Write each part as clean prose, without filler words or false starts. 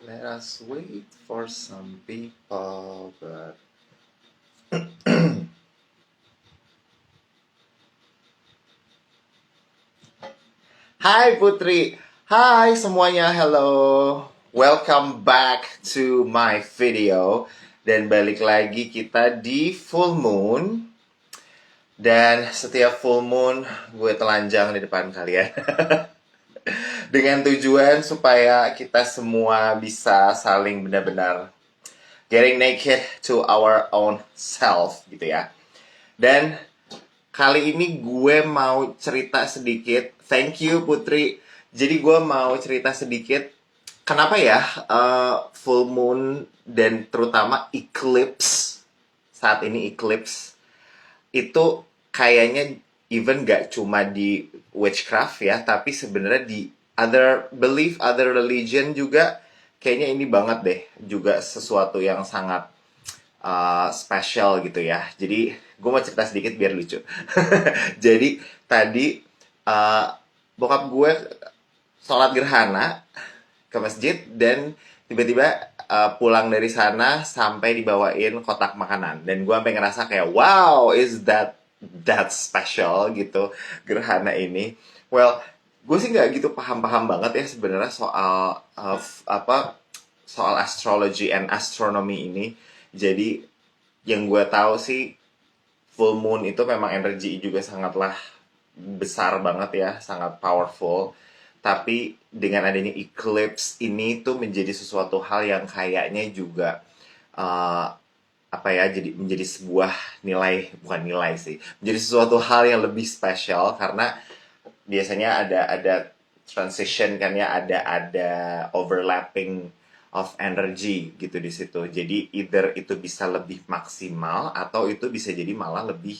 Let us wait for some people, but Hai Putri, hai semuanya, hello. Welcome back to my video. Dan balik lagi kita di full moon. Dan setiap full moon gue telanjang di depan kalian. Dengan tujuan supaya kita semua bisa saling benar-benar getting naked to our own self gitu ya. Dan kali ini gue mau cerita sedikit. Thank you Putri. Jadi gue mau cerita sedikit. Kenapa ya full moon dan terutama eclipse, saat ini eclipse itu kayaknya even gak cuma di witchcraft ya, tapi sebenarnya di other belief, other religion juga kayaknya ini banget deh, juga sesuatu yang sangat special gitu ya. Jadi gue mau cerita sedikit biar lucu. Jadi tadi uh, bokap gue sholat gerhana ke masjid dan tiba-tiba pulang dari sana sampai dibawain kotak makanan dan gue sampai ngerasa kayak wow, is that special gitu gerhana ini. Well, gue sih nggak gitu paham-paham banget ya sebenarnya soal soal astrology and astronomy ini. Jadi yang gue tahu sih full moon itu memang energi juga sangatlah besar banget ya, sangat powerful. Tapi dengan adanya eclipse ini tuh menjadi sesuatu hal yang kayaknya juga uh, apa ya, jadi menjadi sebuah nilai, bukan nilai sih, menjadi sesuatu hal yang lebih spesial karena biasanya ada transition kan ya, ada overlapping of energy gitu di situ. Jadi either itu bisa lebih maksimal atau itu bisa jadi malah lebih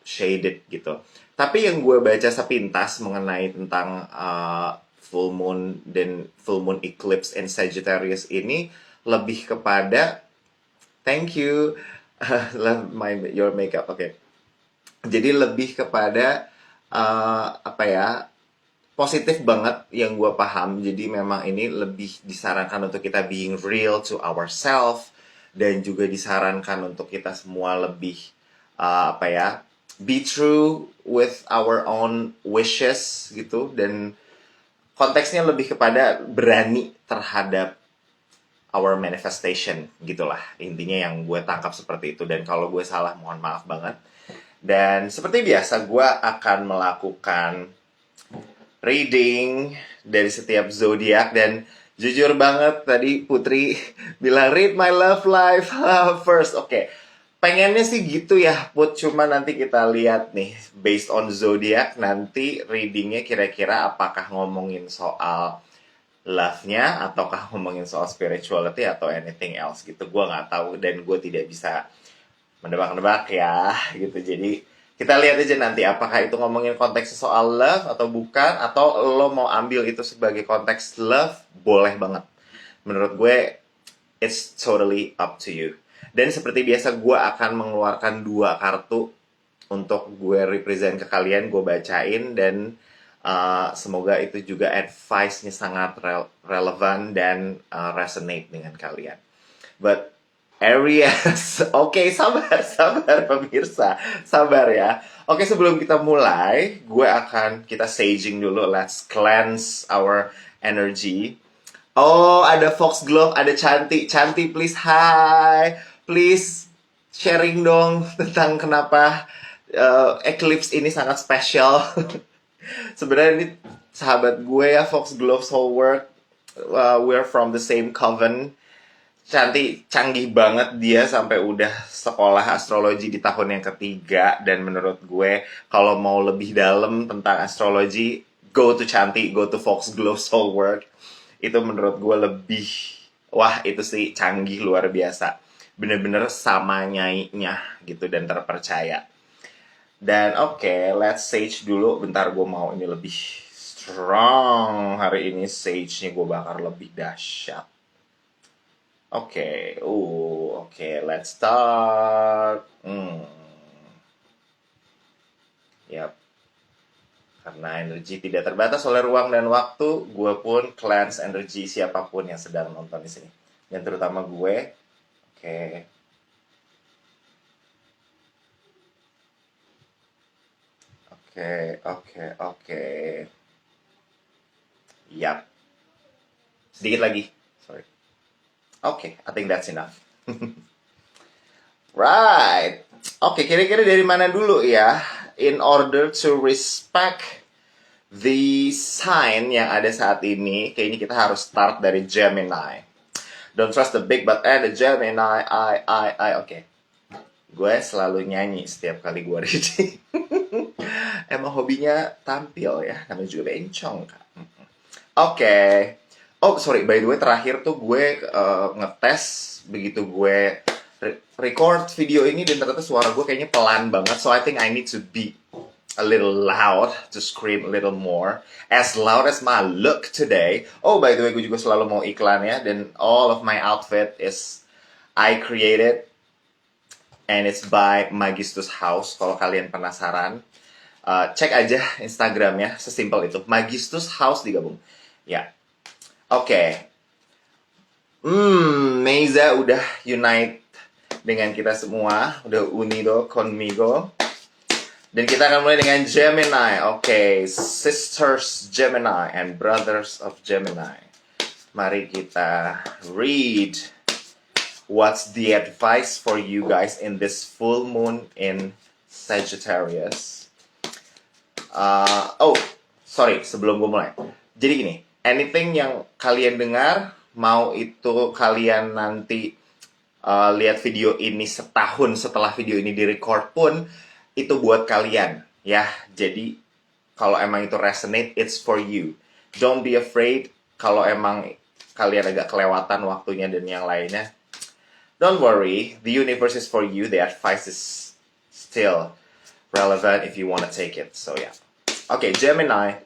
shaded gitu. Tapi yang gue baca sepintas mengenai tentang full moon dan full moon eclipse in Sagittarius ini lebih kepada thank you love my your makeup. Oke. Okay. Jadi lebih kepada apa ya, positif banget yang gue paham. Jadi memang ini lebih disarankan untuk kita being real to ourselves dan juga disarankan untuk kita semua lebih apa ya, be true with our own wishes gitu, dan konteksnya lebih kepada berani terhadap our manifestation gitulah intinya yang gue tangkap seperti itu. Dan kalau gue salah mohon maaf banget. Dan seperti biasa gue akan melakukan reading dari setiap zodiak. Dan jujur banget tadi Putri bilang read my love life first. Oke. Pengennya sih gitu ya Put, cuma nanti kita lihat nih based on zodiak nanti readingnya kira-kira apakah ngomongin soal love-nya ataukah ngomongin soal spirituality atau anything else gitu. Gue nggak tahu dan gue tidak bisa menebak-nebak ya gitu. Jadi kita lihat aja nanti apakah itu ngomongin konteks soal love atau bukan, atau lo mau ambil itu sebagai konteks love, boleh banget. Menurut gue it's totally up to you. Dan seperti biasa gue akan mengeluarkan 2 kartu untuk gue represent ke kalian, gue bacain, dan semoga itu juga advice-nya sangat relevan dan resonate dengan kalian. But Aries, oke, sabar pemirsa, sabar ya. Oke, sebelum kita mulai, kita saging dulu. Let's cleanse our energy. Oh, ada Foxglove, ada Cantik please, hi. Please sharing dong tentang kenapa eclipse ini sangat spesial. Sebenarnya ini sahabat gue ya, Foxglove Soulwork. We're from the same coven. Canggih banget dia sampai udah sekolah astrologi di tahun yang ketiga. Dan menurut gue kalau mau lebih dalam tentang astrologi, go to go to Foxglove Soulwork. Itu menurut gue lebih, wah itu sih canggih luar biasa, bener-bener sama nyainya gitu dan terpercaya. Dan oke, let's sage dulu. Bentar, gue mau ini lebih strong. Hari ini sage-nya gue bakar lebih dahsyat. Oke, let's start. Yap. Karena energi tidak terbatas oleh ruang dan waktu, gue pun cleanse energi siapapun yang sedang nonton di sini. Dan terutama gue. Oke. Oke. Yap. Sedikit lagi. Sorry. Oke, I think that's enough. Right. Oke, kira-kira dari mana dulu ya? In order to respect the sign yang ada saat ini, kayaknya kita harus start dari Gemini. Don't trust the big but the Gemini, oke. Gue selalu nyanyi setiap kali gue reading. Emang hobinya tampil ya, namanya juga bencong kan. Oke. Oh sorry, by the way terakhir tuh gue ngetes begitu gue record video ini dan ternyata suara gue kayaknya pelan banget. So I think I need to be a little loud, to scream a little more, as loud as my look today. Oh by the way gue juga selalu mau iklan ya, dan all of my outfit is I created and it's by Magistus House. Kalau kalian penasaran, cek aja Instagramnya, sesimpel itu. Magistus House digabung. Ya, oke. Meiza udah unite dengan kita semua, udah unido conmigo. Dan kita akan mulai dengan Gemini. Oke, Sisters Gemini and Brothers of Gemini. Mari kita read. What's the advice for you guys in this full moon in Sagittarius? Sorry, sebelum gue mulai. Jadi gini, anything yang kalian dengar, mau itu kalian nanti lihat video ini setahun setelah video ini direcord pun, itu buat kalian, ya. Jadi, kalau emang itu resonate, it's for you. Don't be afraid kalau emang kalian agak kelewatan waktunya dan yang lainnya. Don't worry, the universe is for you. The advice is still relevant if you want to take it. So yeah. Okay, Gemini.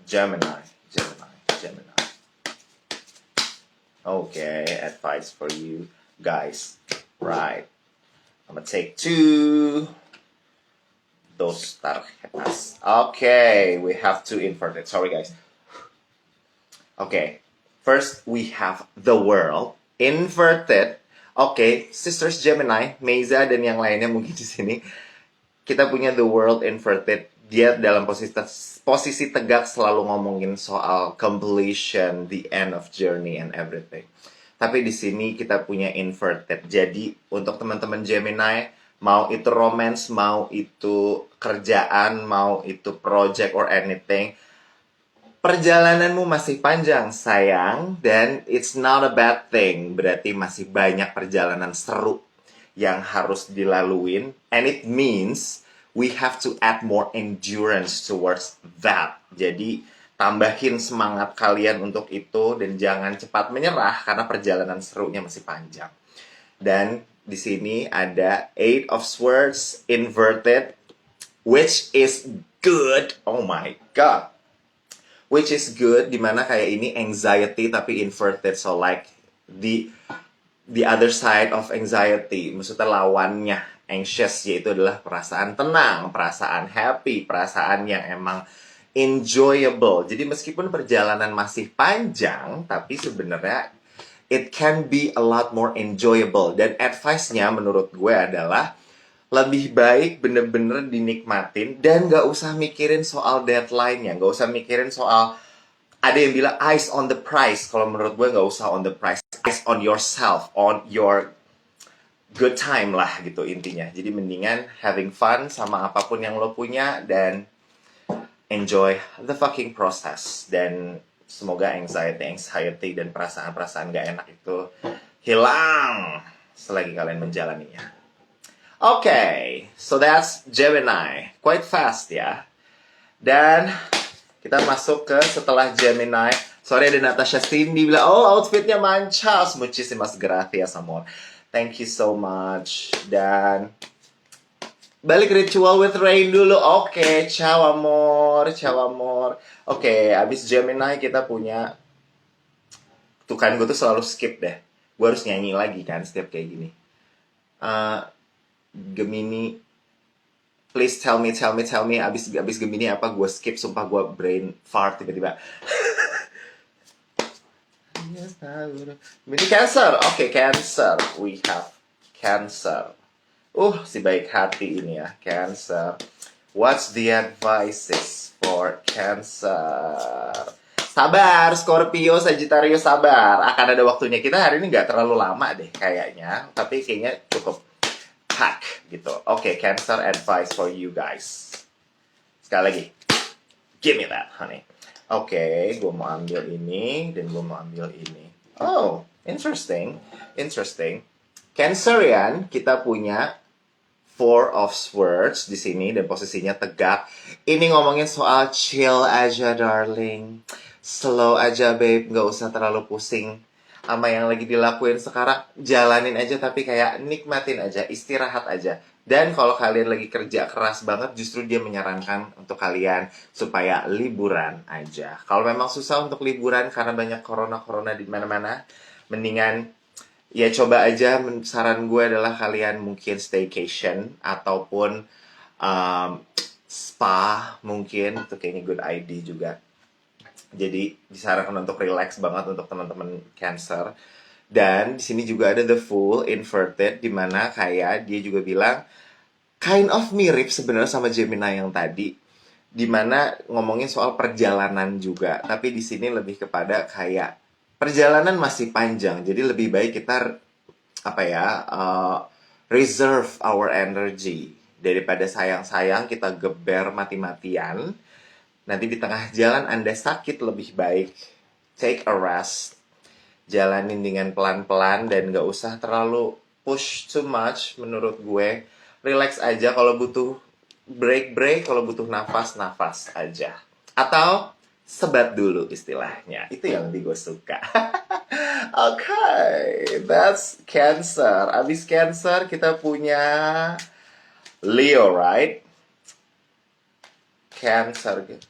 Okay, advice for you guys. Right. I'm gonna take 2. Dos tarjetas. Okay, we have 2 inverted. Sorry guys. Okay, first we have the world inverted. Oke, Sisters Gemini, Meiza dan yang lainnya mungkin di sini. Kita punya the world inverted. Dia dalam posisi tegak selalu ngomongin soal completion, the end of journey and everything. Tapi di sini kita punya inverted. Jadi untuk teman-teman Gemini, mau itu romance, mau itu kerjaan, mau itu project or anything, perjalananmu masih panjang, sayang, dan it's not a bad thing. Berarti masih banyak perjalanan seru yang harus dilaluin. And it means we have to add more endurance towards that. Jadi, tambahin semangat kalian untuk itu dan jangan cepat menyerah karena perjalanan serunya masih panjang. Dan di sini ada 8 of Swords inverted, which is good. Oh my god. Which is good, dimana kayak ini anxiety tapi inverted. So like the other side of anxiety, maksudnya lawannya anxious, yaitu adalah perasaan tenang, perasaan happy, perasaan yang emang enjoyable. Jadi meskipun perjalanan masih panjang, tapi sebenarnya it can be a lot more enjoyable. Dan advice-nya menurut gue adalah lebih baik bener-bener dinikmatin dan gak usah mikirin soal deadline-nya, gak usah mikirin soal, ada yang bilang eyes on the prize. Kalau menurut gue gak usah on the prize, eyes on yourself, on your good time lah gitu intinya. Jadi mendingan having fun sama apapun yang lo punya dan enjoy the fucking process. Dan semoga anxiety dan perasaan-perasaan gak enak itu hilang selagi kalian menjalaninya. Okay, so that's Gemini. Quite fast ya. Dan kita masuk ke setelah Gemini. Sorry ada Natasha Cindy bilang, oh outfitnya mancas. Muchísimas gracias amor. Thank you so much. Dan balik ritual with rain dulu. Oke, ciao amor. Oke, abis Gemini kita punya, tuh kan gue tuh selalu skip deh. Gue harus nyanyi lagi kan setiap kayak gini. Gemini. Please tell me. Abis Gemini apa gue skip, sumpah gue brain fart tiba-tiba. Ini Cancer. Oke, Cancer. We have Cancer. Si baik hati ini ya, Cancer. What's the advices for Cancer? Sabar, Scorpio, Sagittarius, sabar. Akan ada waktunya. Kita hari ini nggak terlalu lama deh kayaknya. Tapi kayaknya cukup pack gitu. Oke, Cancer advice for you guys. Sekali lagi. Give me that, honey. Oke, gue mau ambil ini dan gue mau ambil ini. Oh, interesting. Cancerian, kita punya Four of Swords di sini dan posisinya tegak. Ini ngomongin soal chill aja, darling. Slow aja, babe. Nggak usah terlalu pusing sama yang lagi dilakuin sekarang. Jalanin aja, tapi kayak nikmatin aja, istirahat aja. Dan kalau kalian lagi kerja keras banget, justru dia menyarankan untuk kalian supaya liburan aja. Kalau memang susah untuk liburan karena banyak corona di mana-mana, mendingan ya coba aja. Saran gue adalah kalian mungkin staycation ataupun spa mungkin. Itu kayaknya good idea juga. Jadi disarankan untuk relax banget untuk teman-teman Cancer. Dan di sini juga ada the Fool inverted, dimana kayak dia juga bilang kind of mirip sebenarnya sama Gemini yang tadi, dimana ngomongin soal perjalanan juga. Tapi di sini lebih kepada kayak perjalanan masih panjang, jadi lebih baik kita reserve our energy daripada sayang-sayang kita geber mati-matian. Nanti di tengah jalan Anda sakit, lebih baik take a rest, jalanin dengan pelan-pelan dan gak usah terlalu push too much menurut gue. Relax aja, kalau butuh break, kalau butuh nafas aja. Atau sebat dulu istilahnya. Itu yang lebih gue suka. Okay, that's Cancer. Abis Cancer kita punya Leo, right? Cancer gitu.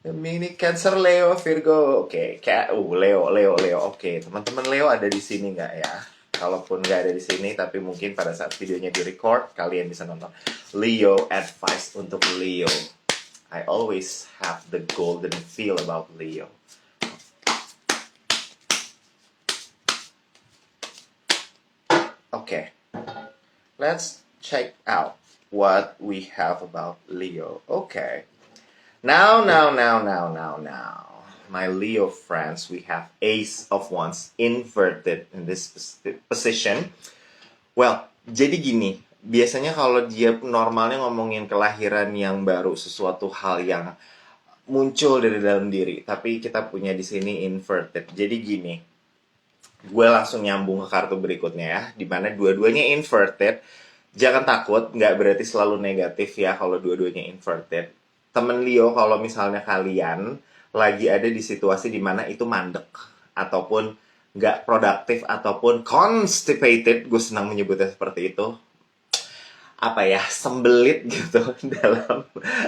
Gemini, Cancer, Leo, Virgo. Oke, Leo. Oke, teman-teman Leo ada di sini nggak ya? Kalaupun nggak ada di sini, tapi mungkin pada saat videonya di-record, kalian bisa nonton. Leo, advice untuk Leo. I always have the golden feel about Leo. Okay, let's check out what we have about Leo. Okay. Now. My Leo friends, we have Ace of Wands inverted in this position. Well, jadi gini, biasanya kalau dia normalnya ngomongin kelahiran yang baru, sesuatu hal yang muncul dari dalam diri, tapi kita punya di sini inverted. Jadi gini, gue langsung nyambung ke kartu berikutnya ya, dimana dua-duanya inverted. Jangan takut, nggak berarti selalu negatif ya kalau dua-duanya inverted. Temen Leo, kalau misalnya kalian lagi ada di situasi dimana itu mandek, ataupun nggak produktif, ataupun constipated, gue senang menyebutnya seperti itu, sembelit gitu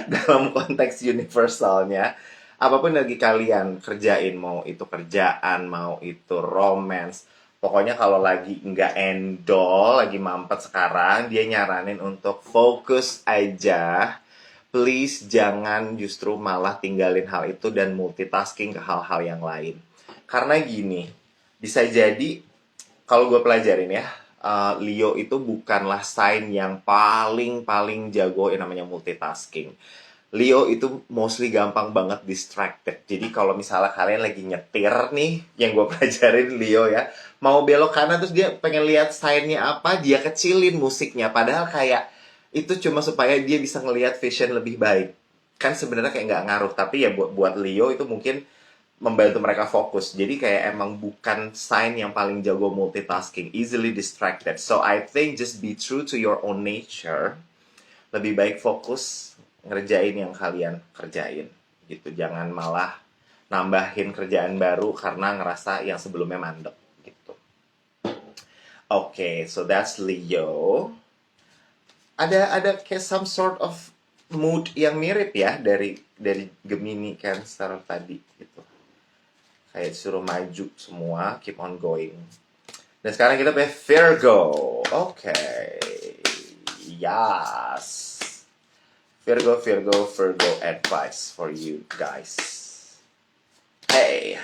dalam konteks universalnya. Apapun lagi kalian kerjain, mau itu kerjaan, mau itu romance, pokoknya kalau lagi nggak endol, lagi mampet sekarang, dia nyaranin untuk fokus aja. Please jangan justru malah tinggalin hal itu dan multitasking ke hal-hal yang lain. Karena gini, bisa jadi, kalau gue pelajarin ya, Leo itu bukanlah sign yang paling jago yang namanya multitasking. Leo itu mostly gampang banget distracted. Jadi kalau misalnya kalian lagi nyetir nih, yang gue pelajarin Leo ya, mau belok kanan terus dia pengen lihat sign-nya apa, dia kecilin musiknya. Padahal kayak itu cuma supaya dia bisa ngelihat vision lebih baik. Kan sebenarnya kayak nggak ngaruh, tapi ya buat Leo itu mungkin membantu mereka fokus. Jadi kayak emang bukan sign yang paling jago multitasking, easily distracted. So I think just be true to your own nature. Lebih baik fokus ngerjain yang kalian kerjain gitu. Jangan malah nambahin kerjaan baru karena ngerasa yang sebelumnya mandek gitu. Okay, so that's Leo. Ada kayak some sort of mood yang mirip ya dari Gemini, Cancer tadi gitu. Kayak suruh maju semua, keep on going. Dan sekarang kita punya Virgo. Okay. Yes. Virgo, Virgo, Virgo advice for you guys. Hey,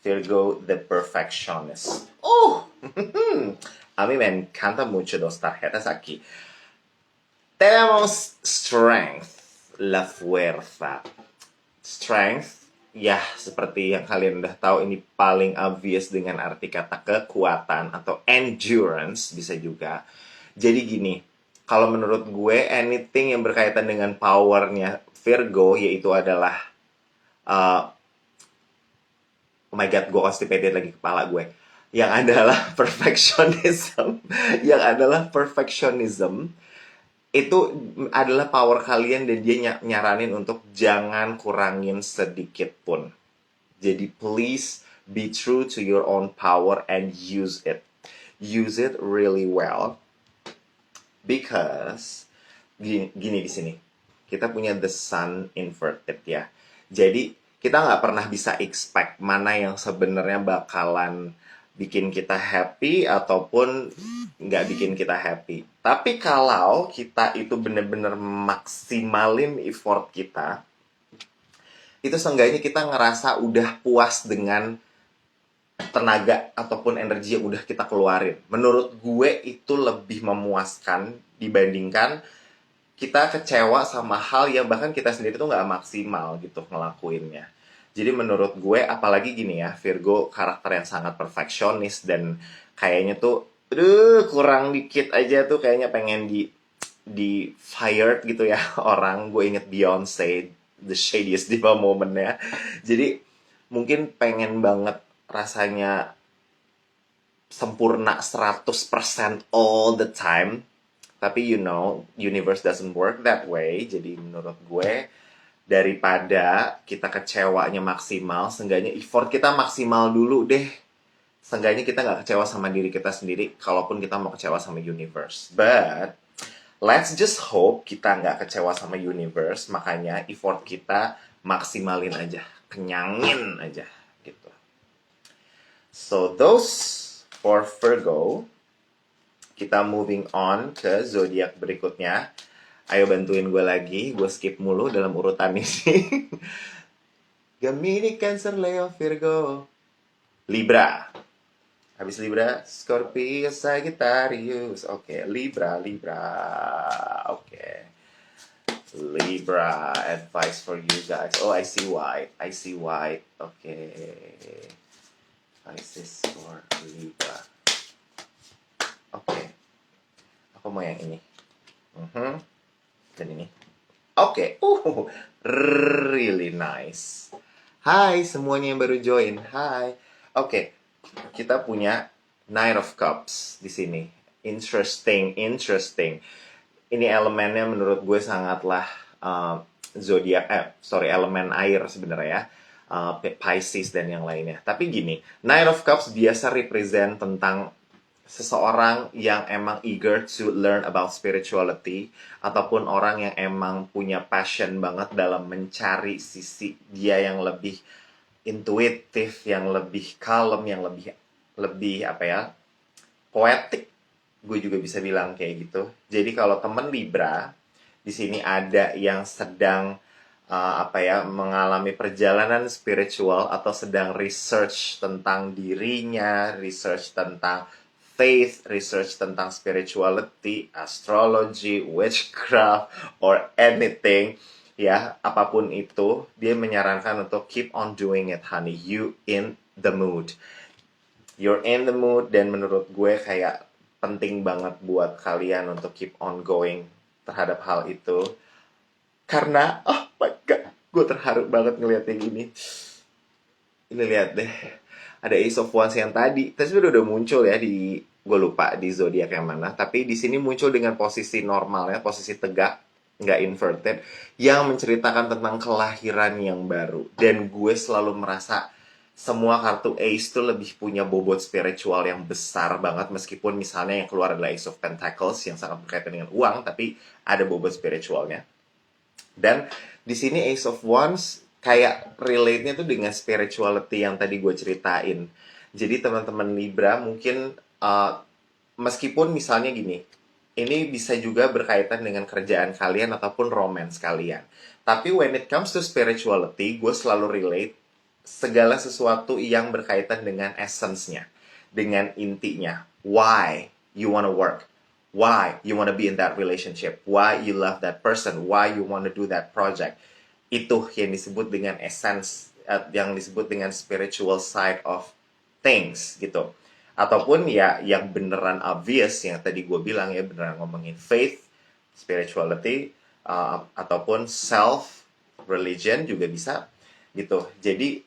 Virgo the perfectionist. Oh, a mí me encanta mucho dos tarjetas aquí. Tenemos strength, la fuerza. Strength, ya seperti yang kalian udah tahu, ini paling obvious dengan arti kata kekuatan atau endurance bisa juga. Jadi gini, kalau menurut gue anything yang berkaitan dengan powernya Virgo yaitu adalah oh my god, gue constipated lagi kepala gue. Yang adalah perfectionism, yang adalah perfectionism itu adalah power kalian dan dia nyaranin untuk jangan kurangin sedikit pun. Jadi please be true to your own power and use it. Use it really well. Because gini di sini. Kita punya the sun inverted ya. Jadi kita nggak pernah bisa expect mana yang sebenarnya bakalan bikin kita happy ataupun nggak bikin kita happy. Tapi kalau kita itu bener-bener maksimalin effort kita, itu seenggaknya kita ngerasa udah puas dengan tenaga ataupun energi yang udah kita keluarin. Menurut gue itu lebih memuaskan dibandingkan kita kecewa sama hal yang bahkan kita sendiri tuh nggak maksimal gitu ngelakuinnya. Jadi menurut gue, apalagi gini ya, Virgo karakter yang sangat perfeksionis dan kayaknya tuh, kurang dikit aja tuh kayaknya pengen di fired gitu ya orang. Gue inget Beyonce, the shadiest diva moment-nya. Jadi mungkin pengen banget rasanya sempurna 100% all the time. Tapi you know, universe doesn't work that way. Jadi menurut gue, daripada kita kecewanya maksimal, seenggaknya effort kita maksimal dulu deh. Seenggaknya kita nggak kecewa sama diri kita sendiri, kalaupun kita mau kecewa sama universe. But, let's just hope kita nggak kecewa sama universe, makanya effort kita maksimalin aja, kenyangin aja, gitu. So, those for Virgo. Kita moving on ke zodiak berikutnya. Ayo bantuin gue lagi, gue skip mulu dalam urutan ini. Gemini, Cancer, Leo, Virgo, Libra. Habis Libra, Scorpio, Sagittarius. Oke, Libra. Oke. Libra, advice for you guys. Oh, I see white. Oke. Advice for Libra. Oke. Aku mau yang ini. Dan ini. Oke. Really nice. Hai semuanya yang baru join. Hai. Oke. Kita punya Knight of Cups di sini. Interesting. Ini elemennya menurut gue sangatlah elemen air sebenarnya ya. Pisces dan yang lainnya. Tapi gini, Knight of Cups biasa represent tentang seseorang yang emang eager to learn about spirituality ataupun orang yang emang punya passion banget dalam mencari sisi dia yang lebih intuitif, yang lebih kalem, yang lebih poetik. Gue juga bisa bilang kayak gitu. Jadi kalau temen Libra di sini ada yang sedang mengalami perjalanan spiritual atau sedang research tentang dirinya, research tentang faith, research tentang spirituality, astrology, witchcraft, or anything, ya, apapun itu, dia menyarankan untuk keep on doing it, honey. You in the mood. You're in the mood, dan menurut gue kayak penting banget buat kalian untuk keep on going terhadap hal itu. Karena, oh my god, gue terharu banget ngeliatnya gini. Ini lihat deh. Ada Ace of Wands yang tadi udah muncul ya di, gue lupa di zodiak yang mana, tapi di sini muncul dengan posisi normal ya, posisi tegak, nggak inverted, yang menceritakan tentang kelahiran yang baru. Dan gue selalu merasa semua kartu Ace tuh lebih punya bobot spiritual yang besar banget, meskipun misalnya yang keluar adalah Ace of Pentacles yang sangat berkaitan dengan uang, tapi ada bobot spiritualnya. Dan di sini Ace of Wands kayak relate-nya tuh dengan spirituality yang tadi gue ceritain. Jadi teman-teman Libra mungkin meskipun misalnya gini, ini bisa juga berkaitan dengan kerjaan kalian ataupun romance kalian. Tapi when it comes to spirituality, gue selalu relate segala sesuatu yang berkaitan dengan essence-nya, dengan intinya. Why you wanna work? Why you wanna be in that relationship? Why you love that person? Why you wanna do that project? Itu yang disebut dengan essence, yang disebut dengan spiritual side of things gitu. Ataupun ya yang beneran obvious yang tadi gue bilang ya, beneran ngomongin faith, spirituality, ataupun self religion juga bisa gitu. Jadi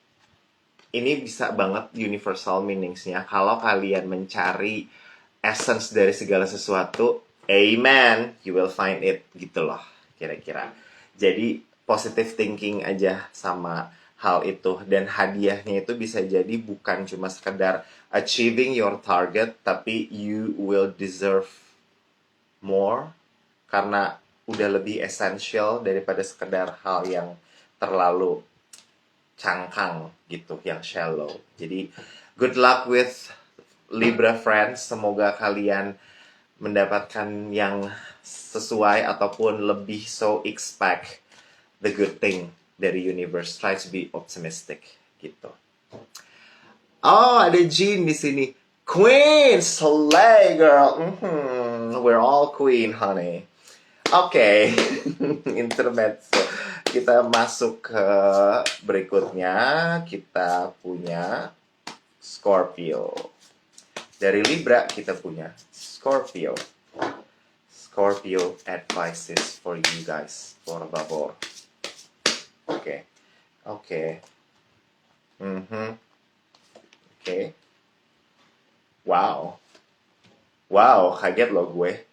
ini bisa banget universal meanings-nya kalau kalian mencari essence dari segala sesuatu. Amen, you will find it gitu loh kira-kira. Jadi positive thinking aja sama hal itu, dan hadiahnya itu bisa jadi bukan cuma sekedar achieving your target, tapi you will deserve more karena udah lebih essential daripada sekedar hal yang terlalu cangkang gitu, yang shallow. Jadi good luck with Libra friends, semoga kalian mendapatkan yang sesuai ataupun lebih, so expect the good thing dari universe. Try to be optimistic gitu. Oh, ada Jean di sini. Queen, slay girl. We're all queen, honey. Oke, intermezzo. Kita masuk ke berikutnya. Kita punya Scorpio. Dari Libra kita punya Scorpio. Scorpio advices for you guys, por favor. Oke. Oke. Wow, kaget loh gue.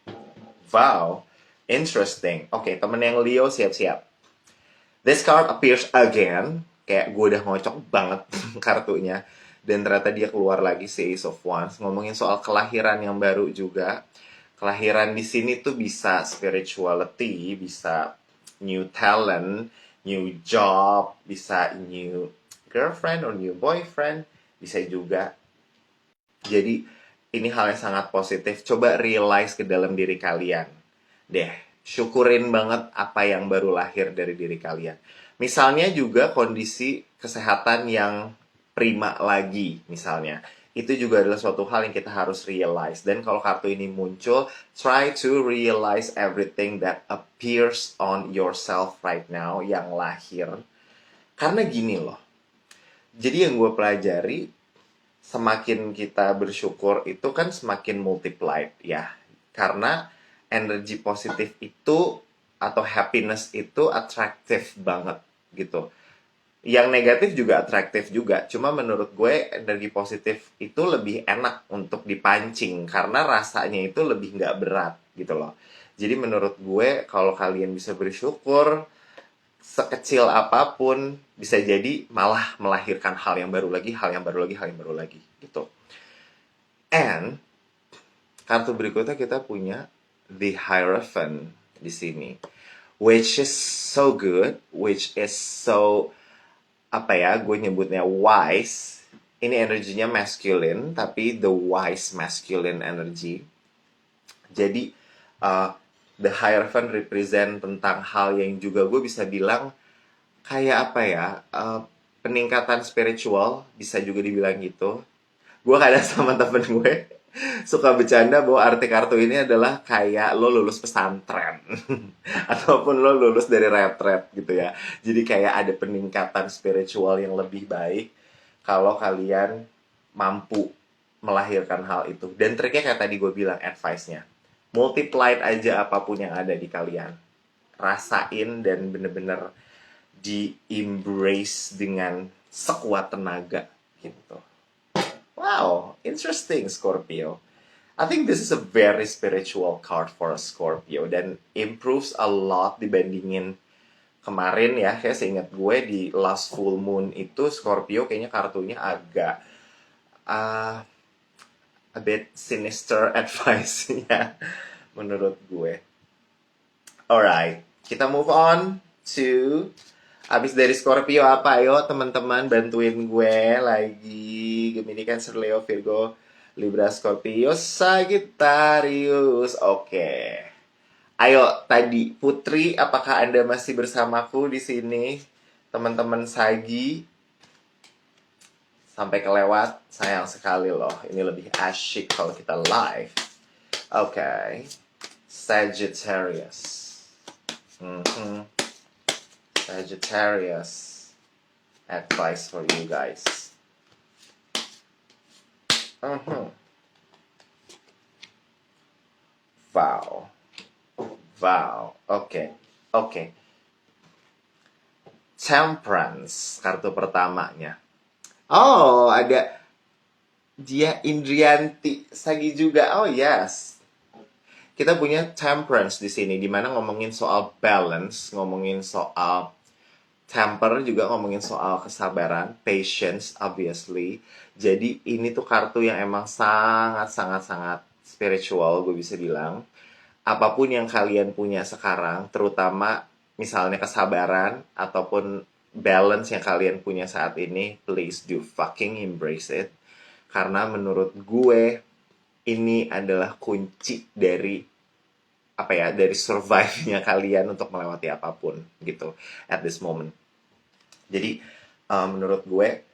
Wow, interesting. Oke, temen yang Leo siap-siap. This card appears again. Kayak gue udah ngocok banget kartunya. Dan ternyata dia keluar lagi, si Ace of Wands. Ngomongin soal kelahiran yang baru juga. Kelahiran di sini tuh bisa spirituality, bisa new talent, new job, bisa new girlfriend or new boyfriend, bisa juga. Jadi ini hal yang sangat positif. Coba realize ke dalam diri kalian deh. Syukurin banget apa yang baru lahir dari diri kalian. Misalnya juga kondisi kesehatan yang prima lagi misalnya. Itu juga adalah suatu hal yang kita harus realize. Dan kalau kartu ini muncul, try to realize everything that appears on yourself right now yang lahir. Karena gini loh. Jadi yang gue pelajari, semakin kita bersyukur itu kan semakin multiplied ya. Karena energi positif itu atau happiness itu atraktif banget gitu. Yang negatif juga atraktif juga. Cuma menurut gue energi positif itu lebih enak untuk dipancing karena rasanya itu lebih nggak berat gitu loh. Jadi menurut gue kalau kalian bisa bersyukur sekecil apapun, bisa jadi malah melahirkan hal yang baru lagi, hal yang baru lagi, hal yang baru lagi gitu. And kartu berikutnya kita punya The Hierophant di sini, which is so good, which is so, apa ya, gue nyebutnya wise. Ini energinya masculine, tapi the wise masculine energy. Jadi The Hierophant represent tentang hal yang juga gue bisa bilang kayak apa ya, peningkatan spiritual, bisa juga dibilang gitu. Gue kadang sama temen gue suka bercanda bahwa arti kartu ini adalah kayak lo lulus pesantren ataupun lo lulus dari retret gitu ya. Jadi kayak ada peningkatan spiritual yang lebih baik kalau kalian mampu melahirkan hal itu. Dan triknya kayak tadi gue bilang, advice-nya, multiply aja apapun yang ada di kalian. Rasain dan bener-bener di-embrace dengan sekuat tenaga gitu. Wow, interesting Scorpio. I think this is a very spiritual card for a Scorpio dan improves a lot dibandingin kemarin ya. Kayak seingat gue di last full moon itu Scorpio kayaknya kartunya agak a bit sinister advice ya menurut gue. Alright, kita move on to abis dari Scorpio apa? Ayo teman-teman bantuin gue lagi. Gemini, Cancer, Leo, Virgo, Libra, Scorpio, Sagittarius. Oke. Ayo, tadi Putri, apakah Anda masih bersamaku di sini? Teman-teman Sagi, sampai kelewat, sayang sekali loh. Ini lebih asyik kalau kita live. Oke. Sagittarius. Sagittarius. Advice for you guys. Wow. Wow. Oke. Temperance, kartu pertamanya. Oh, ada dia Indrianti Sagi juga. Oh, yes. Kita punya temperance di sini, dimana ngomongin soal balance, ngomongin soal temper, juga ngomongin soal kesabaran, patience, obviously. Jadi ini tuh kartu yang emang sangat spiritual, gue bisa bilang. Apapun yang kalian punya sekarang, terutama misalnya kesabaran ataupun balance yang kalian punya saat ini, please do fucking embrace it. Karena menurut gue, ini adalah kunci dari dari survive-nya kalian untuk melewati apapun gitu at this moment. Jadi menurut gue,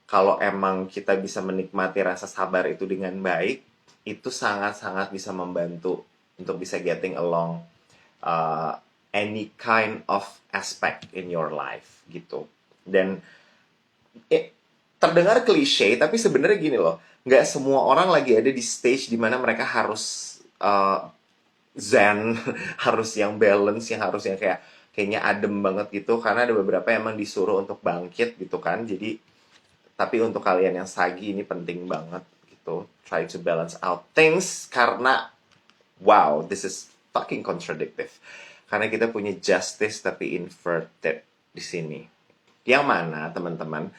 kalau emang kita bisa menikmati rasa sabar itu dengan baik, itu sangat bisa membantu untuk bisa getting along any kind of aspect in your life gitu. Dan terdengar klise, tapi sebenarnya gini loh, nggak semua orang lagi ada di stage dimana mereka harus zen, harus yang balance, yang harus yang kayaknya adem banget gitu, karena ada beberapa yang emang disuruh untuk bangkit gitu kan. Jadi tapi untuk kalian yang Sagi ini penting banget gitu, try to balance out things, karena wow, this is fucking contradictive. Karena kita punya justice tapi inverted di sini. Yang mana, teman-teman?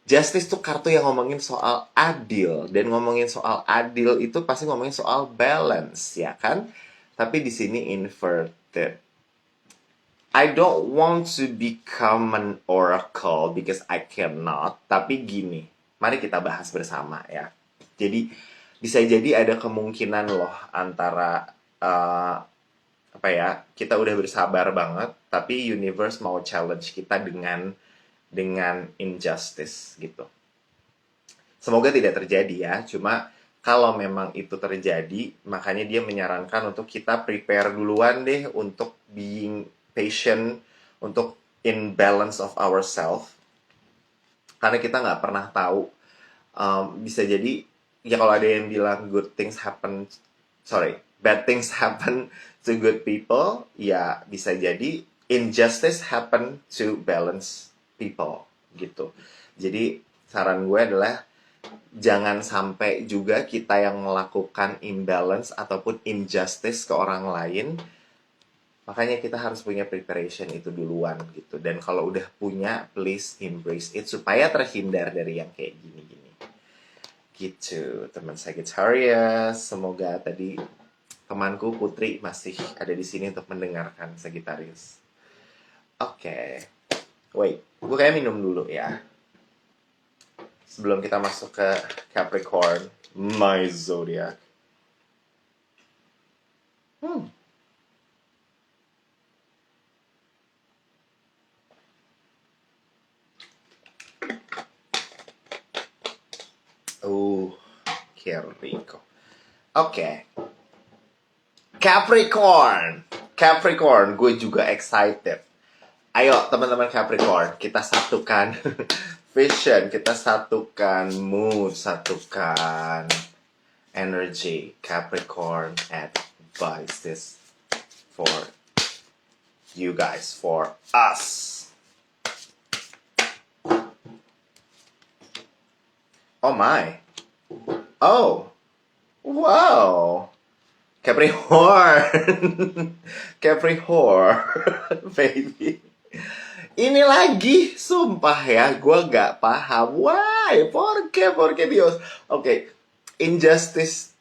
Justice tuh kartu yang ngomongin soal adil, dan ngomongin soal adil itu pasti ngomongin soal balance, ya kan? Tapi di sini inverted. I don't want to become an oracle because I cannot. Tapi gini, mari kita bahas bersama ya. Jadi bisa jadi ada kemungkinan loh antara kita udah bersabar banget, tapi universe mau challenge kita dengan injustice gitu. Semoga tidak terjadi ya. Cuma kalau memang itu terjadi, makanya dia menyarankan untuk kita prepare duluan deh untuk being patient, untuk in balance of ourselves. Karena kita nggak pernah tahu. Bisa jadi, ya kalau ada yang bilang bad things happen to good people, ya bisa jadi injustice happen to balance people gitu. Jadi saran gue adalah jangan sampai juga kita yang melakukan imbalance ataupun injustice ke orang lain. Makanya kita harus punya preparation itu duluan gitu. Dan kalau udah punya, please embrace it supaya terhindar dari yang kayak gini-gini. Gitu, teman Sagittarius. Semoga tadi temanku Putri masih ada di sini untuk mendengarkan Sagittarius. Oke. Wait, gue kayak minum dulu ya. Sebelum kita masuk ke Capricorn, my zodiac. Che rico. Oke. Capricorn, gue juga excited. Ayo teman-teman Capricorn, kita satukan vision, kita satukan mood, satukan energy. Capricorn advices for you guys, for us. Oh my. Oh. Wow. Capricorn. Baby. Ini lagi, sumpah ya, gue gak paham. Why? ¿Por qué Dios? Oke, injustice.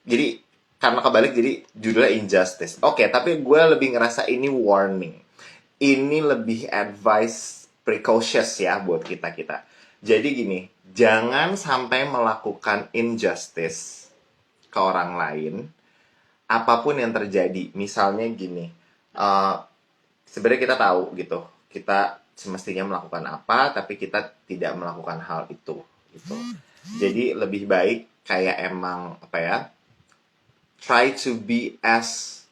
Jadi, karena kebalik, jadi judulnya injustice. Oke, tapi gue lebih ngerasa ini warning. Ini lebih advice precautious ya buat kita-kita. Jadi gini, Jangan sampai melakukan injustice ke orang lain, apapun yang terjadi. Misalnya gini, eh, sebenarnya kita tahu gitu, kita semestinya melakukan apa, tapi kita tidak melakukan hal itu, gitu. Jadi lebih baik kayak emang apa ya, try to be as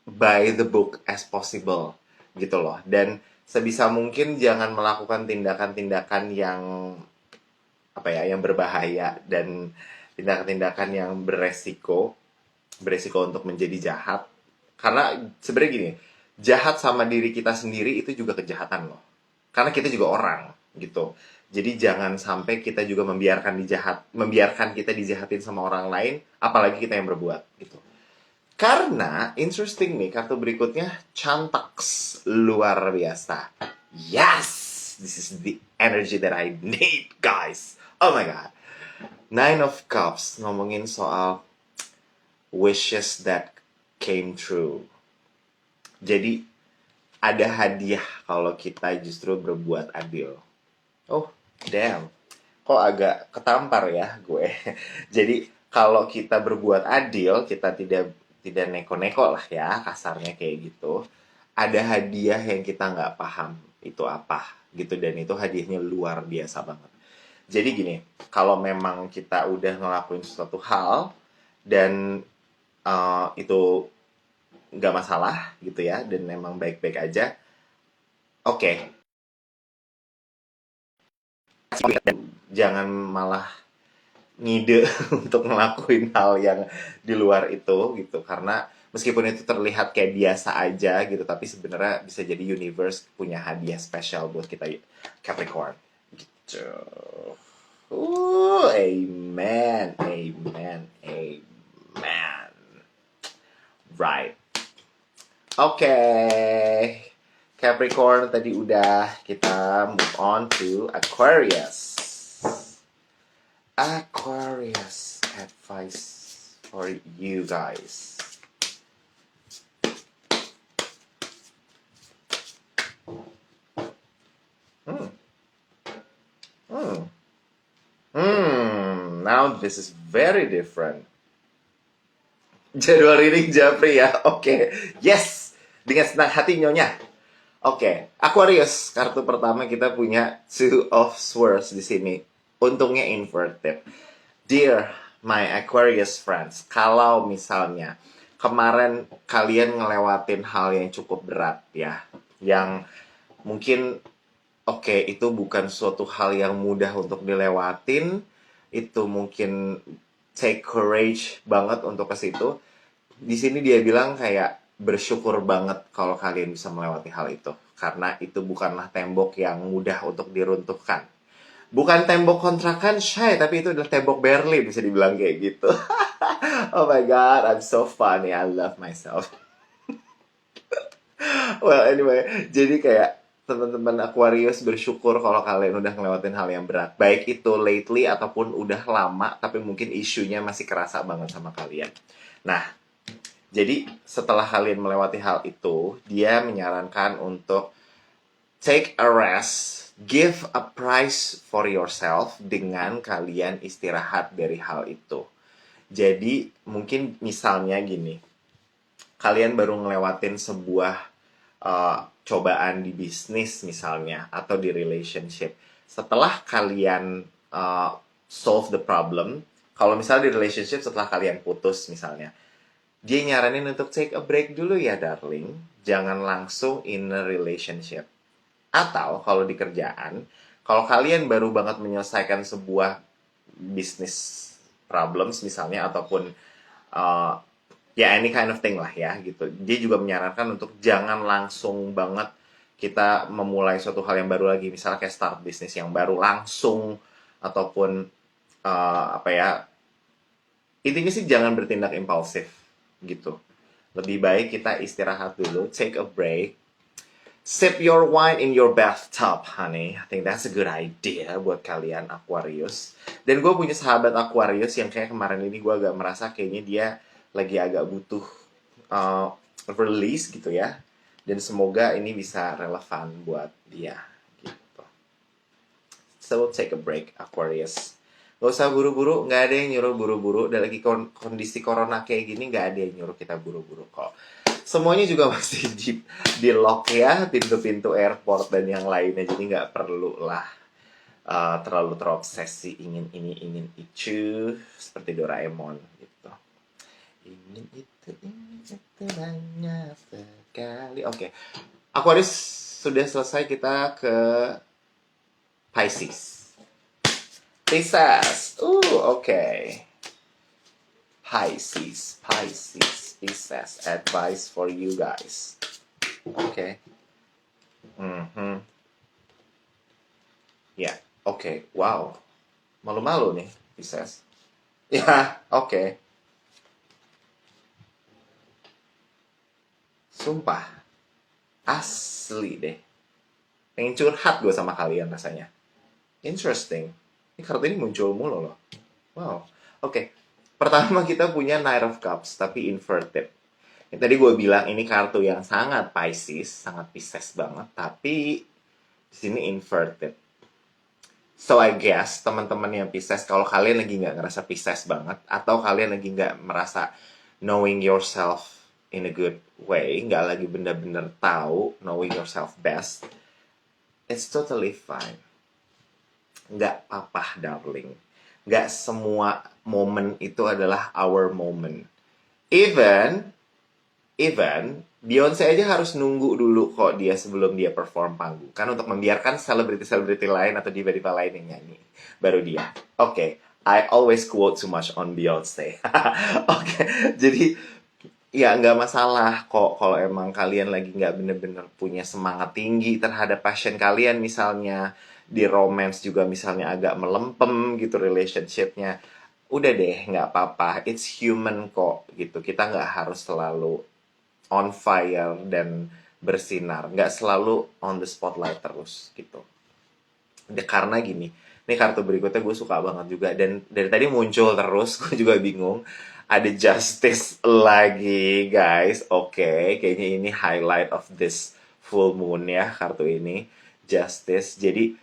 by the book as possible, gitu loh. Dan sebisa mungkin jangan melakukan tindakan-tindakan yang apa ya, yang berbahaya dan tindakan-tindakan yang beresiko untuk menjadi jahat. Karena sebenarnya gini, jahat sama diri kita sendiri itu juga kejahatan loh. Karena kita juga orang gitu. Jadi jangan sampai kita juga membiarkan kita dijahatin sama orang lain, apalagi kita yang berbuat gitu. Karena interesting nih, kartu berikutnya Chantaks, luar biasa. Yes, this is the energy that I need, guys. Oh my god. Nine of Cups ngomongin soal wishes that came true. Jadi ada hadiah kalau kita justru berbuat adil. Oh, damn. Kok agak ketampar ya gue. Jadi kalau kita berbuat adil, kita tidak neko-neko lah ya, kasarnya kayak gitu. Ada hadiah yang kita nggak paham itu apa gitu, dan itu hadiahnya luar biasa banget. Jadi gini, kalau memang kita udah ngelakuin sesuatu hal dan itu nggak masalah gitu ya, dan memang baik-baik aja, oke. Jangan malah ngide untuk ngelakuin hal yang di luar itu gitu, karena meskipun itu terlihat kayak biasa aja gitu, tapi sebenarnya bisa jadi universe punya hadiah spesial buat kita Capricorn gitu. Amen, amen, amen. Right. Oke, Capricorn tadi udah, kita move on to Aquarius. Aquarius advice for you guys. Hmm. Hmm. Now this is very different. Jadwal reading Japri ya. Oke. Yes. Dengan senang hati nyonya. Oke, Aquarius, kartu pertama kita punya Two of Swords di sini. Untungnya inverted. Dear my Aquarius friends, kalau misalnya kemarin kalian ngelewatin hal yang cukup berat ya, yang mungkin itu bukan suatu hal yang mudah untuk dilewatin, itu mungkin take courage banget untuk ke situ. Di sini dia bilang kayak bersyukur banget kalau kalian bisa melewati hal itu, karena itu bukanlah tembok yang mudah untuk diruntuhkan. Bukan tembok kontrakan, Shay, tapi itu adalah tembok Berlin, bisa dibilang kayak gitu. Oh my god, I'm so funny, I love myself. Well, anyway, jadi kayak teman-teman Aquarius bersyukur kalau kalian udah ngelewatin hal yang berat. Baik itu lately ataupun udah lama, tapi mungkin isunya masih kerasa banget sama kalian. Nah, jadi setelah kalian melewati hal itu, dia menyarankan untuk take a rest, give a price for yourself dengan kalian istirahat dari hal itu. Jadi mungkin misalnya gini, kalian baru ngelewatin sebuah cobaan di bisnis misalnya, atau di relationship. Setelah kalian solve the problem, kalau misalnya di relationship setelah kalian putus misalnya, dia nyaranin untuk take a break dulu ya darling, jangan langsung in a relationship. Atau kalau di kerjaan, kalau kalian baru banget menyelesaikan sebuah business problems misalnya, ataupun ya any kind of thing lah ya gitu, dia juga menyarankan untuk jangan langsung banget kita memulai suatu hal yang baru lagi, misalnya kayak start bisnis yang baru langsung, ataupun apa ya, intinya sih jangan bertindak impulsif gitu. Lebih baik kita istirahat dulu, take a break. Sip your wine in your bathtub, honey. I think that's a good idea buat kalian Aquarius. Dan gue punya sahabat Aquarius yang kayak kemarin ini gue agak merasa kayaknya dia lagi agak butuh uh, release gitu ya. Dan semoga ini bisa relevan buat dia gitu. So we'll take a break, Aquarius. Gak usah buru-buru, gak ada yang nyuruh buru-buru. Dan lagi kondisi corona kayak gini, gak ada yang nyuruh kita buru-buru kok. Semuanya juga masih di lock ya, pintu-pintu airport dan yang lainnya. Jadi gak perlu lah terlalu terobsesi ingin ini, ingin itu. Seperti Doraemon gitu. Ingin itu banyak sekali. Oke. Aquarius sudah selesai, kita ke Pisces. Pisces. Okay. Pisces. Advice for you guys. Okay. Ya, okay. Wow. Malu-malu nih, Pisces. Ya, okay. Sumpah. Asli deh. Pengen curhat gue sama kalian rasanya. Interesting. Ini kartu ini muncul mulu loh. Wow. Oke. Pertama kita punya Knight of Cups, tapi inverted. Yang tadi gue bilang ini kartu yang sangat Pisces, sangat Pisces banget, tapi di sini inverted. So I guess teman-teman yang Pisces, kalau kalian lagi nggak ngerasa Pisces banget, atau kalian lagi nggak merasa knowing yourself in a good way, nggak lagi bener-bener tahu knowing yourself best, it's totally fine. Nggak apa-apa, darling. Nggak semua momen itu adalah our moment. Even Beyonce aja harus nunggu dulu kok dia sebelum dia perform panggung. Kan untuk membiarkan selebriti-selebriti lain atau diva-diva lain yang nyanyi. Baru dia. Oke, I always quote too much on Beyonce. Oke, jadi ya nggak masalah kok kalau emang kalian lagi nggak bener-bener punya semangat tinggi terhadap passion kalian, misalnya di romance juga misalnya agak melempem gitu relationshipnya, udah deh nggak apa-apa, it's human kok gitu. Kita nggak harus selalu on fire dan bersinar, nggak selalu on the spotlight terus gitu. Karena gini, ini kartu berikutnya gue suka banget juga, dan dari tadi muncul terus, gue juga bingung. Ada Justice lagi guys. Oke, kayaknya ini highlight of this full moon ya, kartu ini Justice. Jadi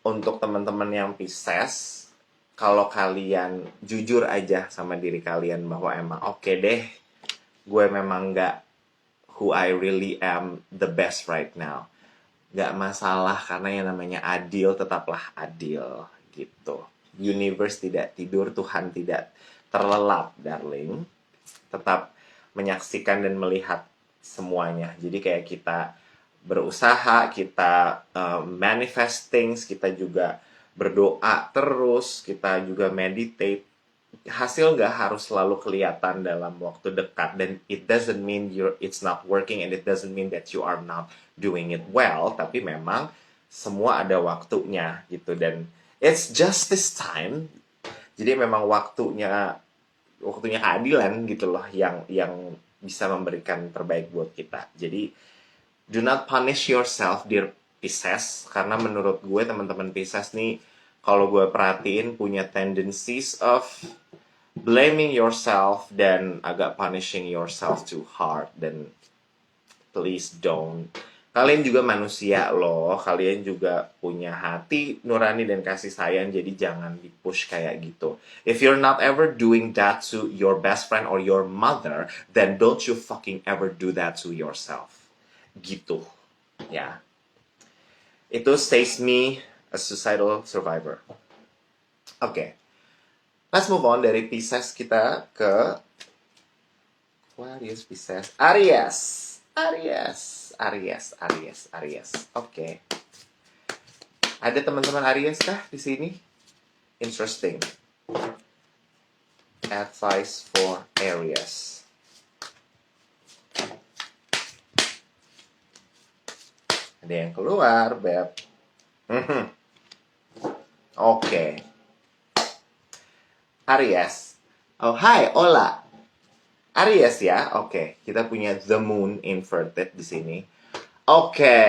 untuk teman-teman yang Pisces, kalau kalian jujur aja sama diri kalian bahwa emang oke deh, gue memang nggak who I really am the best right now, nggak masalah, karena yang namanya adil tetaplah adil gitu. Universe tidak tidur, Tuhan tidak terlelap, darling. Tetap menyaksikan dan melihat semuanya. Jadi kayak kita berusaha, kita manifest things, kita juga berdoa terus, kita juga meditate. Hasil nggak harus selalu kelihatan dalam waktu dekat, dan it doesn't mean it's not working, and it doesn't mean that you are not doing it well, tapi memang semua ada waktunya gitu, dan it's justice time. Jadi memang waktunya keadilan gitu loh, yang bisa memberikan terbaik buat kita. Jadi do not punish yourself, dear Pisces, karena menurut gue teman-teman Pisces nih, kalau gue perhatiin punya tendencies of blaming yourself dan agak punishing yourself too hard. Dan please don't. Kalian juga manusia loh, kalian juga punya hati nurani dan kasih sayang, jadi jangan di-push kayak gitu. If you're not ever doing that to your best friend or your mother, then don't you fucking ever do that to yourself. Gitu ya. Itu stays me a suicidal survivor. Oke. Let's move on dari Pisces kita ke Aquarius, Pisces, Aries. Oke. Ada teman-teman Aries kah di sini? Interesting. Advice for Aries. Ada yang keluar, Beb. Oke. Aries. Oh, hi, hola. Aries ya. Oke, kita punya the moon inverted di sini. Oke,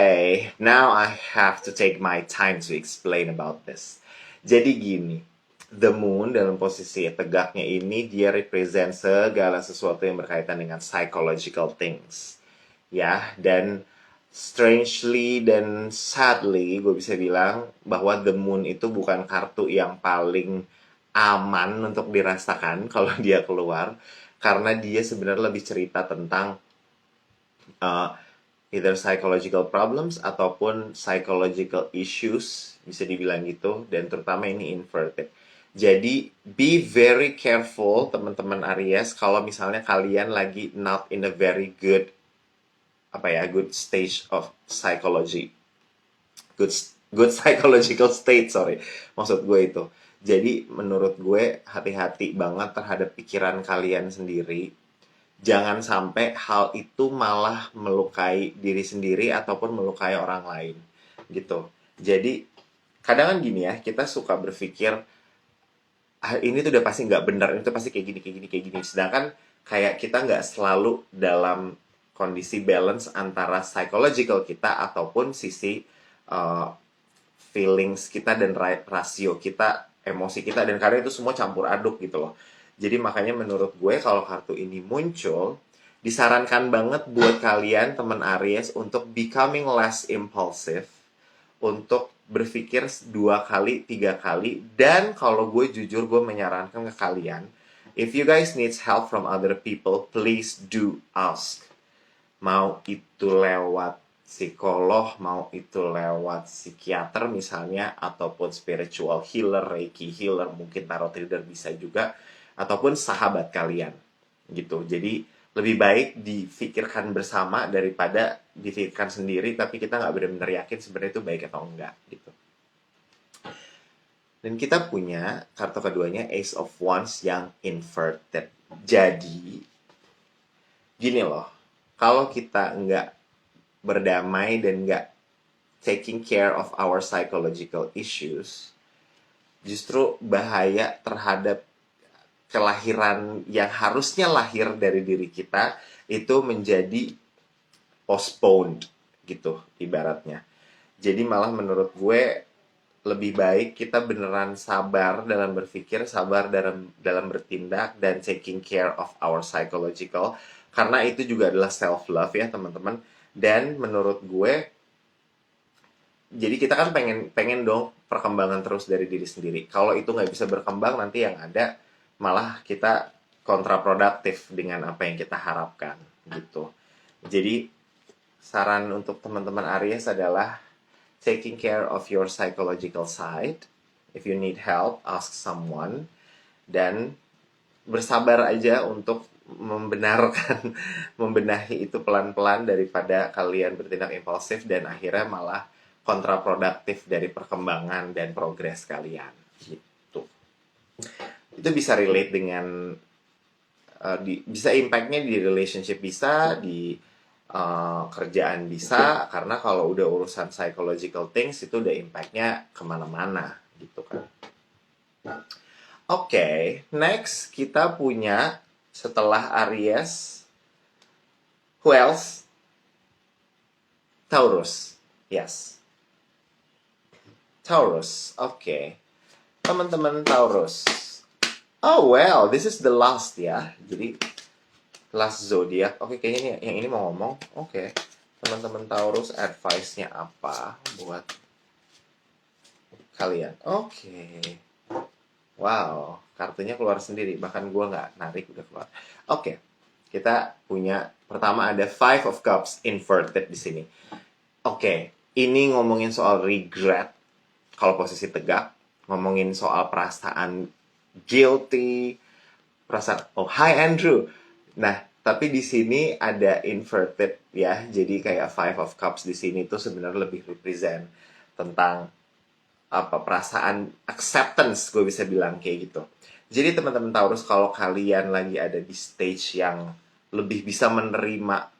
now I have to take my time to explain about this. Jadi gini, the moon dalam posisi tegaknya ini, dia represent segala sesuatu yang berkaitan dengan psychological things. Ya, dan strangely dan sadly gue bisa bilang bahwa The Moon itu bukan kartu yang paling aman untuk dirasakan kalau dia keluar, karena dia sebenarnya lebih cerita tentang uh, either psychological problems ataupun psychological issues, bisa dibilang gitu, dan terutama ini inverted. Jadi be very careful teman-teman Aries kalau misalnya kalian lagi not in a very good good stage of psychology, good good psychological state, sorry, maksud gue itu. Jadi menurut gue hati-hati banget terhadap pikiran kalian sendiri. Jangan sampai hal itu malah melukai diri sendiri ataupun melukai orang lain gitu. Jadi kadang kan gini ya, kita suka berpikir ini tuh udah pasti nggak benar, ini tuh pasti kayak gini kayak gini kayak gini. Sedangkan kayak kita nggak selalu dalam kondisi balance antara psychological kita ataupun sisi uh, feelings kita dan rasio kita, emosi kita, dan kadang itu semua campur aduk gitu loh. Jadi makanya menurut gue kalau kartu ini muncul, disarankan banget buat kalian teman Aries untuk becoming less impulsive, untuk berpikir 2 kali, 3 kali, dan kalau gue jujur gue menyarankan ke kalian, if you guys needs help from other people, please do ask. Mau itu lewat psikolog, mau itu lewat psikiater misalnya, ataupun spiritual healer, reiki healer, mungkin tarot reader bisa juga, ataupun sahabat kalian gitu. Jadi lebih baik difikirkan bersama daripada difikirkan sendiri tapi kita nggak benar-benar yakin sebenarnya itu baik atau enggak gitu. Dan kita punya kartu keduanya Ace of Wands yang inverted. Jadi gini loh, kalau kita nggak berdamai dan nggak taking care of our psychological issues, justru bahaya terhadap kelahiran yang harusnya lahir dari diri kita itu menjadi postponed gitu ibaratnya. Jadi malah menurut gue lebih baik kita beneran sabar dalam berpikir, sabar dalam bertindak, dan taking care of our psychological, karena itu juga adalah self love ya teman-teman. Dan menurut gue, jadi kita kan pengen dong perkembangan terus dari diri sendiri. Kalau itu nggak bisa berkembang, nanti yang ada malah kita kontraproduktif dengan apa yang kita harapkan gitu. Jadi saran untuk teman-teman Aries adalah taking care of your psychological side. If you need help, ask someone. Dan bersabar aja untuk membenarkan, membenahi itu pelan-pelan daripada kalian bertindak impulsif dan akhirnya malah kontraproduktif dari perkembangan dan progres kalian gitu. Itu bisa relate dengan bisa impactnya di relationship, bisa di kerjaan bisa, karena kalau udah urusan psychological things itu udah impactnya kemana-mana gitu kan. Oke, next kita punya setelah Aries, who else? Taurus, yes. Taurus, oke. Teman-teman Taurus. Oh well, this is the last ya. Jadi last zodiac. Oke, kayaknya yang ini mau ngomong. Oke. Teman-teman Taurus, advice-nya apa buat kalian? Oke. Wow, kartunya keluar sendiri. Bahkan gue nggak narik, udah keluar. Oke. Kita punya, pertama ada Five of Cups inverted di sini. Oke, ini ngomongin soal regret kalau posisi tegak, ngomongin soal perasaan guilty, perasaan hi Andrew. Nah, tapi di sini ada inverted ya. Jadi kayak Five of Cups di sini tuh sebenarnya lebih represent tentang apa, perasaan acceptance, gue bisa bilang kayak gitu. Jadi teman-teman Taurus, kalau kalian lagi ada di stage yang lebih bisa menerima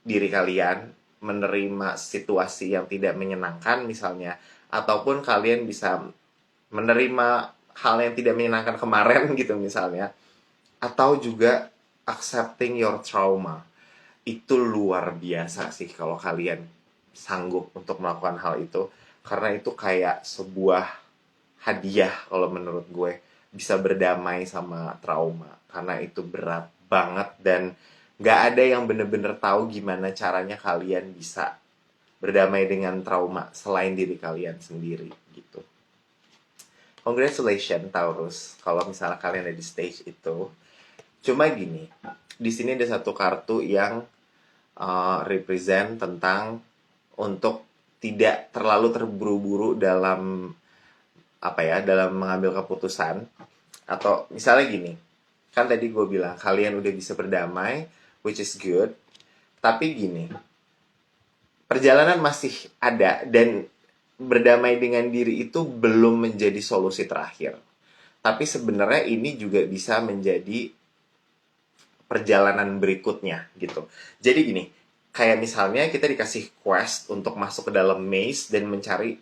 diri kalian, menerima situasi yang tidak menyenangkan misalnya, ataupun kalian bisa menerima hal yang tidak menyenangkan kemarin gitu misalnya, atau juga accepting your trauma, itu luar biasa sih kalau kalian sanggup untuk melakukan hal itu, karena itu kayak sebuah hadiah kalau menurut gue, bisa berdamai sama trauma, karena itu berat banget dan gak ada yang bener-bener tahu gimana caranya kalian bisa berdamai dengan trauma selain diri kalian sendiri gitu. Congratulations Taurus, kalau misalnya kalian ada di stage itu. Cuma gini, di sini ada satu kartu yang represent tentang untuk tidak terlalu terburu-buru dalam dalam mengambil keputusan. Atau misalnya gini, kan tadi gue bilang kalian udah bisa berdamai, which is good. Tapi gini, perjalanan masih ada dan berdamai dengan diri itu belum menjadi solusi terakhir. Tapi sebenarnya ini juga bisa menjadi perjalanan berikutnya gitu. Jadi gini, kayak misalnya kita dikasih quest untuk masuk ke dalam maze dan mencari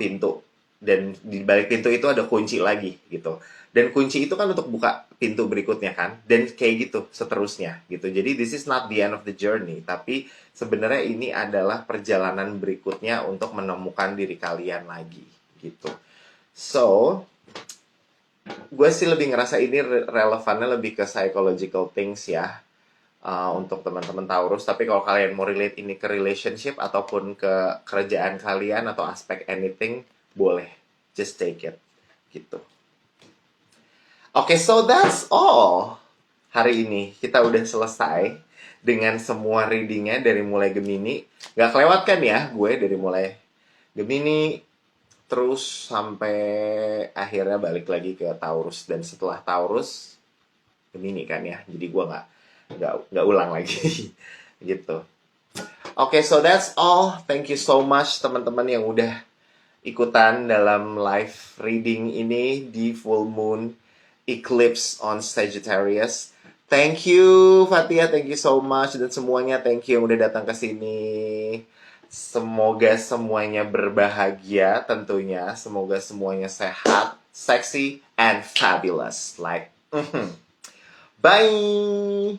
pintu, dan di balik pintu itu ada kunci lagi gitu. Dan kunci itu kan untuk buka pintu berikutnya kan, dan kayak gitu seterusnya gitu. Jadi this is not the end of the journey, tapi sebenarnya ini adalah perjalanan berikutnya untuk menemukan diri kalian lagi gitu. So gue sih lebih ngerasa ini relevannya lebih ke psychological things ya, untuk teman-teman Taurus. Tapi kalau kalian mau relate ini ke relationship ataupun ke kerjaan kalian atau aspek anything, boleh, just take it gitu. Oke, so that's all. Hari ini kita udah selesai dengan semua readingnya dari mulai Gemini. Gak kelewat kan ya gue dari mulai Gemini terus sampai akhirnya balik lagi ke Taurus, dan setelah Taurus Gemini kan ya, jadi gue nggak ulang lagi gitu. Oke, so that's all. Thank you so much teman-teman yang udah ikutan dalam live reading ini di full moon eclipse on Sagittarius. Thank you Fatia, thank you so much, dan semuanya thank you yang udah datang ke sini. Semoga semuanya berbahagia tentunya. Semoga semuanya sehat, sexy, and fabulous. Like, bye!